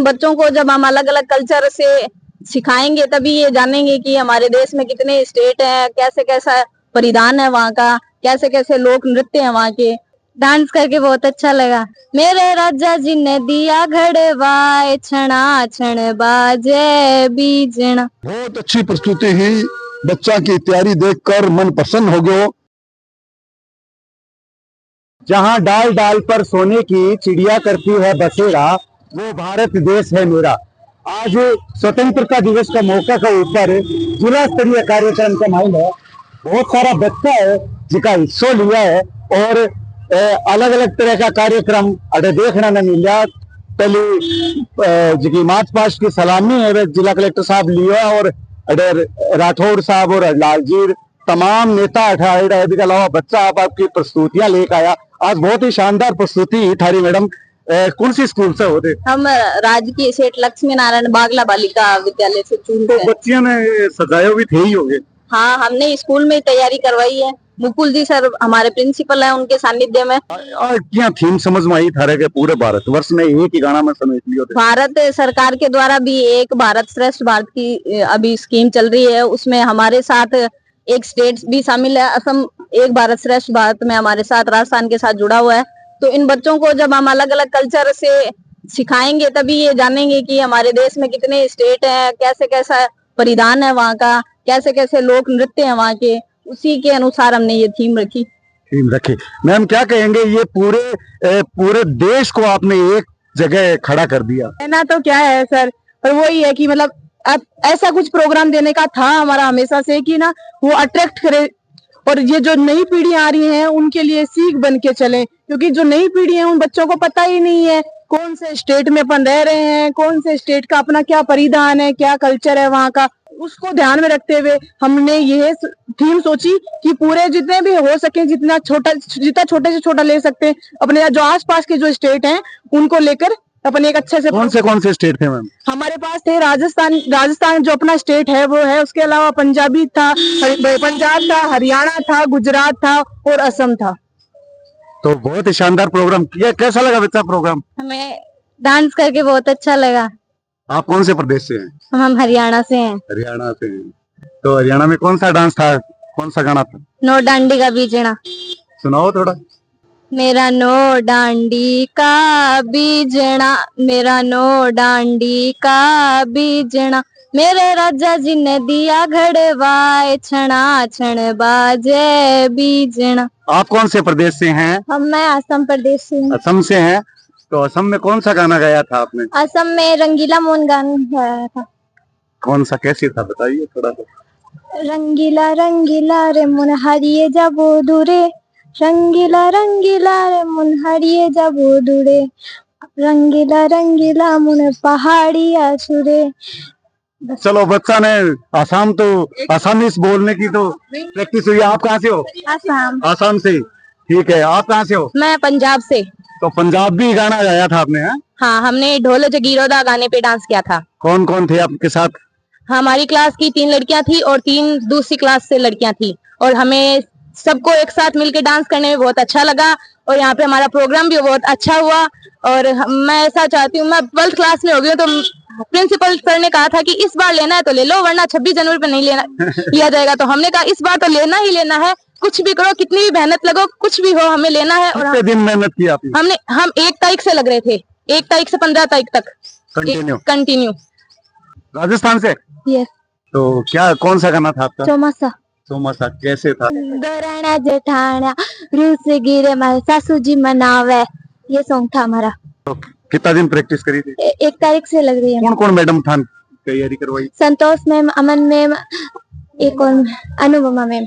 इन बच्चों को जब हम अलग अलग कल्चर से सिखाएंगे तभी ये जानेंगे कि हमारे देश में कितने स्टेट हैं, कैसे कैसा परिधान है वहाँ का, कैसे कैसे लोक नृत्य हैं वहाँ के। डांस करके बहुत अच्छा लगा। मेरे राजा जी ने दिया घड़वाए, छणा छण बाजे बीजना। बहुत अच्छी प्रस्तुति हुई, बच्चा की तैयारी देखकर मन प्रसन्न हो गया। जहाँ डाल डाल पर सोने की चिड़िया करती है बसेरा, वो भारत देश है मेरा। आज स्वतंत्रता दिवस का मौका का ऊपर जिला स्तरीय कार्यक्रम का माहौल है। बहुत सारा बच्चा है जिसका हिस्सा लिया है और अलग अलग तरह का कार्यक्रम अरे देखना न मिला। पहले जी मार्च पास्ट की सलामी है जिला कलेक्टर साहब लिया और राठौर साहब और लाल जी तमाम नेता अठारह के अलावा बच्चा आपकी प्रस्तुतियां लेकर आया। आज बहुत ही शानदार प्रस्तुति थारी मैडम। कौन सी स्कूल से होते? हम राजकीय सेठ लक्ष्मी नारायण बागला बालिका विद्यालय से चुनते हैं। तो बच्चियों ने सजाया भी थे ही होंगे। हाँ, हमने स्कूल में तैयारी करवाई है। मुकुल जी सर हमारे प्रिंसिपल हैं, उनके सानिध्य में। क्या थीम समझ में आई थारे के पूरे भारत वर्ष में एक ही गाना में समेट लिया? भारत सरकार के द्वारा भी एक भारत श्रेष्ठ भारत की अभी स्कीम चल रही है, उसमें हमारे साथ एक स्टेट भी शामिल है। असम एक भारत श्रेष्ठ भारत में हमारे साथ राजस्थान के साथ जुड़ा हुआ है। तो इन बच्चों को जब हम अलग अलग कल्चर से सिखाएंगे तभी ये जानेंगे कि हमारे देश में कितने स्टेट हैं, कैसे कैसा परिधान है वहाँ का, कैसे कैसे लोक नृत्य हैं वहाँ के। उसी के अनुसार हमने ये थीम रखी। मैम क्या कहेंगे, ये पूरे देश को आपने एक जगह खड़ा कर दिया? कहना तो क्या है सर, पर वही है कि मतलब अब ऐसा कुछ प्रोग्राम देने का था हमारा हमेशा से कि ना वो अट्रैक्ट करे और ये जो नई पीढ़ी आ रही है उनके लिए सीख बन के चले। क्योंकि जो नई पीढ़ी है उन बच्चों को पता ही नहीं है कौन से स्टेट में अपन रह रहे हैं, कौन से स्टेट का अपना क्या परिधान है, क्या कल्चर है वहाँ का। उसको ध्यान में रखते हुए हमने ये थीम सोची कि पूरे जितने भी हो सके, जितना छोटे से छोटा ले सकते हैं, अपने जो आसपास के जो स्टेट हैं उनको लेकर अपन एक अच्छे से। कौन से स्टेट थे मैम? हमारे पास थे राजस्थान जो अपना स्टेट है वो है, उसके अलावा पंजाब था, हरियाणा था, गुजरात था और असम था। तो बहुत ही शानदार प्रोग्राम किया। कैसा लगा बच्चा प्रोग्राम? हमें डांस करके बहुत अच्छा लगा। आप कौन से प्रदेश से हैं? हम हरियाणा से हैं। हरियाणा से हैं। तो हरियाणा में कौन सा डांस था, कौन सा गाना था? नो डांडी का बीजना। सुनाओ थोड़ा। मेरा नो डांडी का बीजना, मेरा नो डांडी का बीजना, मेरे राजा जी ने दिया घड़वाए, छणा छण बाजे बीजना। आप कौन से प्रदेश से हैं? मैं असम प्रदेश से हूँ। असम से हैं। तो असम में कौन सा गाना गाया था आपने? असम में रंगीला मोहन गाना गाया था। कौन सा, कैसी था बताइए थोड़ा सा। रंगीला रंगीला रे मुन हरिये जाबो दूरे, रंगीला रंगीला रे मुन हरिये जाबो दूरे, रंगीला रंगीला मुन पहाड़ी आसुरे। चलो बच्चा ने आसामीज बोलने की तो प्रैक्टिस हुई। आप कहाँ से हो? आसाम से। ठीक है, आप कहाँ से हो? मैं पंजाब से। तो पंजाबी गाना गाया था आपने? हाँ, हमने ढोल जगीरोदा गाने पे डांस किया था। कौन कौन थे आपके साथ? हमारी क्लास की 3 लड़कियां थी और 3 दूसरी क्लास से लड़कियां थी और हमें सबको एक साथ मिलकर डांस करने में बहुत अच्छा लगा और यहाँ पे हमारा प्रोग्राम भी बहुत अच्छा हुआ। और मैं ऐसा चाहती हूँ, मैं 12th क्लास में हो गई हूँ, तो प्रिंसिपल सर ने कहा था कि इस बार लेना है तो ले लो, वरना 26 जनवरी पे नहीं लिया जाएगा। तो हमने कहा इस बार तो लेना ही लेना है, कुछ भी करो, कितनी भी मेहनत लगो, कुछ भी हो, हमें लेना है। और कितने दिन मेहनत की आपने? हम 1 तारीख से लग रहे थे, 1 तारीख से 15 तारीख तक कंटिन्यू। राजस्थान से? यस। तो क्या, कौन सा गाना था आपका? चौमासा कैसे था? दराना जेठाना रूस गिरे मारे सासू जी मनावे, ये सॉन्ग था हमारा। तो कितना दिन प्रैक्टिस करी थी? 1 तारीख से लग रही है। कौन कौन मैडम था तैयारी करवाई? संतोष मैम, अमन मैम, एक और अनुपमा मैम।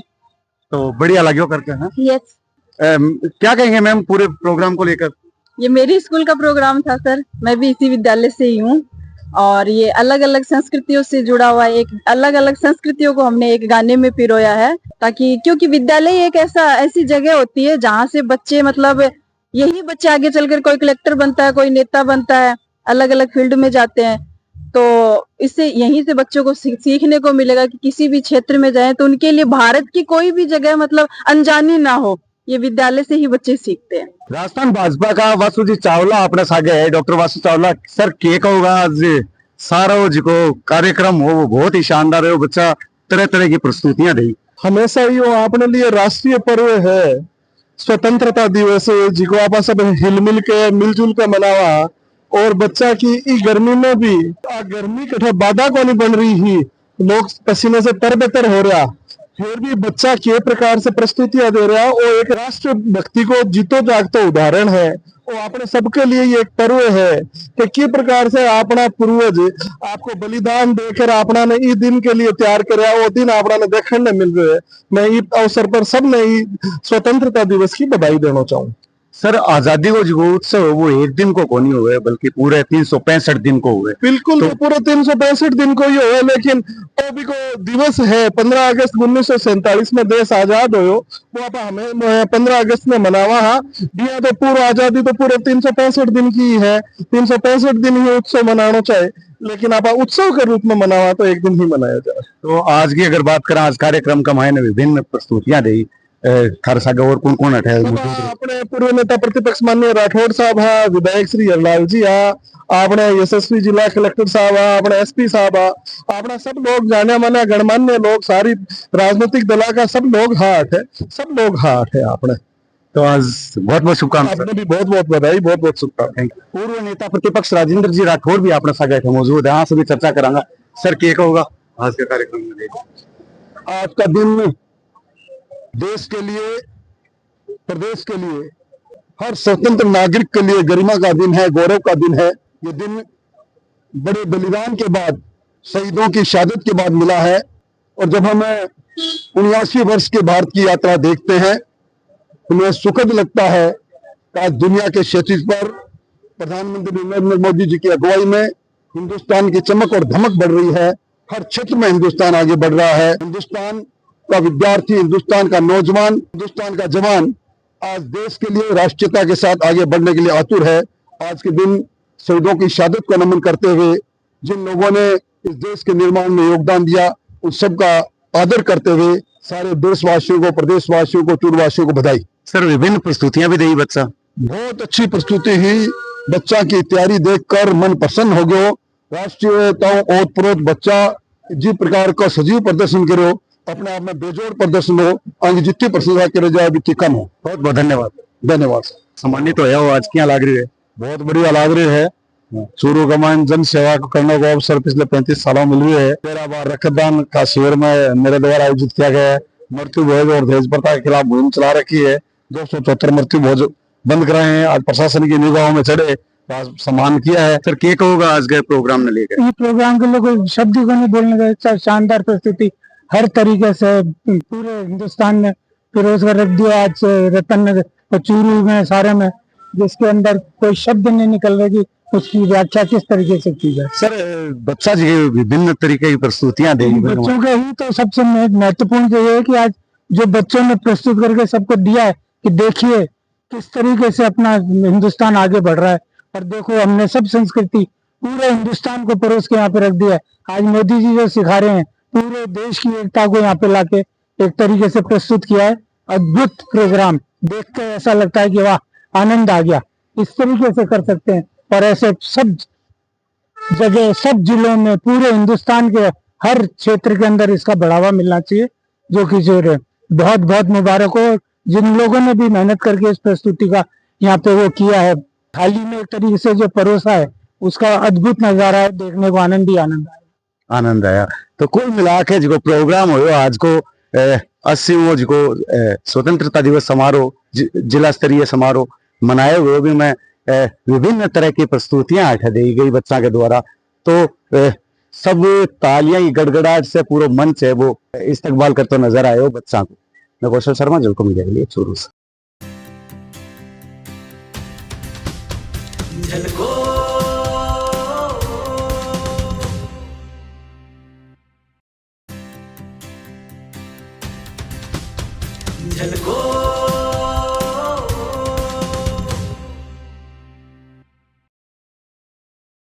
तो बढ़िया लगे करके? हाँ, यस। क्या कहेंगे मैम पूरे प्रोग्राम को लेकर? ये मेरी स्कूल का प्रोग्राम था सर, मैं भी इसी विद्यालय से ही हूँ और ये अलग अलग संस्कृतियों से जुड़ा हुआ है। एक अलग अलग संस्कृतियों को हमने एक गाने में पिरोया है, ताकि क्योंकि विद्यालय एक ऐसी जगह होती है जहाँ से बच्चे मतलब यही बच्चे आगे चलकर कोई कलेक्टर बनता है, कोई नेता बनता है, अलग अलग फील्ड में जाते हैं। तो इससे यहीं से बच्चों को सीखने को मिलेगा कि किसी भी क्षेत्र में जाए तो उनके लिए भारत की कोई भी जगह मतलब अनजानी ना हो, ये विद्यालय से ही बच्चे सीखते हैं। राजस्थान भाजपा का वासुजी चावला अपने सागे है, डॉक्टर वासु चावला सर के होगा आज सारा जो कार्यक्रम हो वो बहुत ही शानदार है। वो बच्चा तरह तरह की प्रस्तुतियां दी। हमेशा ही वो अपने लिए राष्ट्रीय पर्व है, स्वतंत्रता दिवस जिको आप सब हिल मिल के मिलजुल के मनावा। और बच्चा की ई गर्मी में भी गर्मी कठे बाधा को नहीं बन रही ही, लोग पसीने से तरबतर हो रहा, फिर भी बच्चा के प्रकार से प्रस्तुतियां दे रहा। वो एक राष्ट्र भक्ति को जीतो जागतो उदाहरण है। वो अपने सबके लिए ये एक पर्व है कि किस प्रकार से अपना पूर्वज आपको बलिदान देकर अपना ने इस दिन के लिए तैयार कराया, वो दिन अपना ने देखने मिल रहे हैं। मैं इस अवसर पर सब ने स्वतंत्रता दिवस की बधाई देना चाहूँ। सर आजादी को जो उत्सव वो एक दिन को नहीं हुए बल्कि पूरे 365 दिन को हुए। बिल्कुल तो पूरे 365 दिन को ही हुए, लेकिन वो भी को दिवस है 15 अगस्त 1947 में देश आजाद हो, वो आप हमें 15 अगस्त में मनावा हा दिया। तो पूर्व आजादी तो पूरे 365 दिन की है, 365 दिन ही उत्सव मनाना चाहिए, लेकिन आप उत्सव के रूप में मनावा तो एक दिन ही मनाया जाए। तो आज की अगर बात करें, आज कार्यक्रम का मायने विभिन्न प्रस्तुतियां दी थार सागे और कौन कौन है? अपने पूर्व नेता प्रतिपक्ष माननीय राठौड़ साहब है, विधायक श्री हरलाल जी है, अपने यशस्वी जिला कलेक्टर साहब है, अपने एसपी साहब है, अपना सब लोग जाने माने गणमान्य लोग, सारी राजनीतिक दला का सब लोग हाथ है, सब लोग हाथ है अपने। तो आज बहुत बहुत शुभकामनाएं। आपने भी बहुत बहुत बधाई, बहुत बहुत शुभकामनाएं। पूर्व नेता प्रतिपक्ष राजेंद्र जी राठौड़ भी अपने सागे मौजूद है, यहाँ से भी चर्चा करांगा। सर क्या होगा आज के कार्यक्रम में? आज का दिन देश के लिए, प्रदेश के लिए, हर स्वतंत्र नागरिक के लिए गरिमा का दिन है, गौरव का दिन है। ये दिन बड़े बलिदान के बाद, शहीदों की शहादत के बाद मिला है। और जब हमें 79 वर्ष के भारत की यात्रा देखते हैं, हमें सुखद लगता है कि आज दुनिया के क्षेत्र पर प्रधानमंत्री नरेंद्र मोदी जी की अगुवाई में हिंदुस्तान की चमक और धमक बढ़ रही है। हर क्षेत्र में हिंदुस्तान आगे बढ़ रहा है। हिंदुस्तान का विद्यार्थी, हिंदुस्तान का नौजवान, हिंदुस्तान का जवान आज देश के लिए राष्ट्रीयता के साथ आगे बढ़ने के लिए आतुर है। आज के दिन शहीदों की शहादत को नमन करते हुए जिन लोगों ने इस देश के निर्माण में योगदान दिया, उन सबका आदर करते हुए सारे देशवासियों को, प्रदेशवासियों को, टूरवासियों को बधाई। सर विभिन्न प्रस्तुतियां भी दी बच्चा, बहुत अच्छी प्रस्तुति हुई। बच्चा की तैयारी देखकर मन प्रसन्न हो गयो। राष्ट्रीयताओं ओतप्रोत बच्चा जिस प्रकार का सजीव प्रदर्शन करो, अपने आप में बेजोड़ प्रदर्शन हो, आगे जितनी प्रशंसा करे जाए भी कम हो। बहुत बहुत धन्यवाद। धन्यवाद। सम्मानित होया हो आज क्या लाग रही है? बहुत बढ़िया लाग रही है। चूरू कमान जन सेवा करने को अवसर पिछले 35 सालों मिल रही है। 13 बार रक्तदान का शिविर में मेरे द्वारा आयोजित किया गया है। मृत्यु भोज और देश प्रथा के खिलाफ मुहिम चला रखी है। 274 मृत्यु भोज बंद कराए हैं। आज प्रशासन की निगाहों में चढ़े, आज सम्मान किया है। सर क्या होगा आज के प्रोग्राम में लेकर? ये प्रोग्राम के लिए कोई शब्द को नहीं बोलने का, शानदार प्रस्तुति हर तरीके से पूरे हिंदुस्तान में पिरोज कर रख दिया। आज रतन नगर और चूरू में सारे में, जिसके अंदर कोई शब्द नहीं निकल रही कि उसकी व्याख्या किस तरीके से की जाए। सर बच्चा जी विभिन्न तरीके की प्रस्तुतियां देंगे बच्चों के ही तो सबसे महत्वपूर्ण तो ये है कि आज जो बच्चों ने प्रस्तुत करके सबको दिया है कि देखिए किस तरीके से अपना हिंदुस्तान आगे बढ़ रहा है। और देखो हमने सब संस्कृति पूरे हिंदुस्तान को परोस के यहाँ पे रख दिया है। आज मोदी जी जो सिखा रहे हैं पूरे देश की एकता को यहाँ पे लाके एक तरीके से प्रस्तुत किया है। अद्भुत प्रोग्राम देख कर ऐसा लगता है कि वाह आनंद आ गया। इस तरीके से कर सकते हैं और ऐसे सब जगह, सब जिलों में, पूरे हिंदुस्तान के हर क्षेत्र के अंदर इसका बढ़ावा मिलना चाहिए, जो कि जो बहुत बहुत मुबारक हो जिन लोगों ने भी मेहनत करके इस प्रस्तुति का यहाँ पे वो किया है। हाल ही में एक तरीके से जो परोसा है उसका अद्भुत नजारा है, देखने को आनंद ही आनंद आया। तो कुल मिला के जो प्रोग्राम हो आज को 80वां जो स्वतंत्रता दिवस समारोह, जिला स्तरीय समारोह मनाए हुए भी मैं विभिन्न तरह की प्रस्तुतियां हटा दी गई बच्चा के द्वारा। तो सब तालियां की गड़गड़ाहट से पूरा मंच है वो इस्तकबाल करते नजर आए हो बच्चा को। मैं कौशल शर्मा, झलको मीडिया के लिए चूरू से। झलको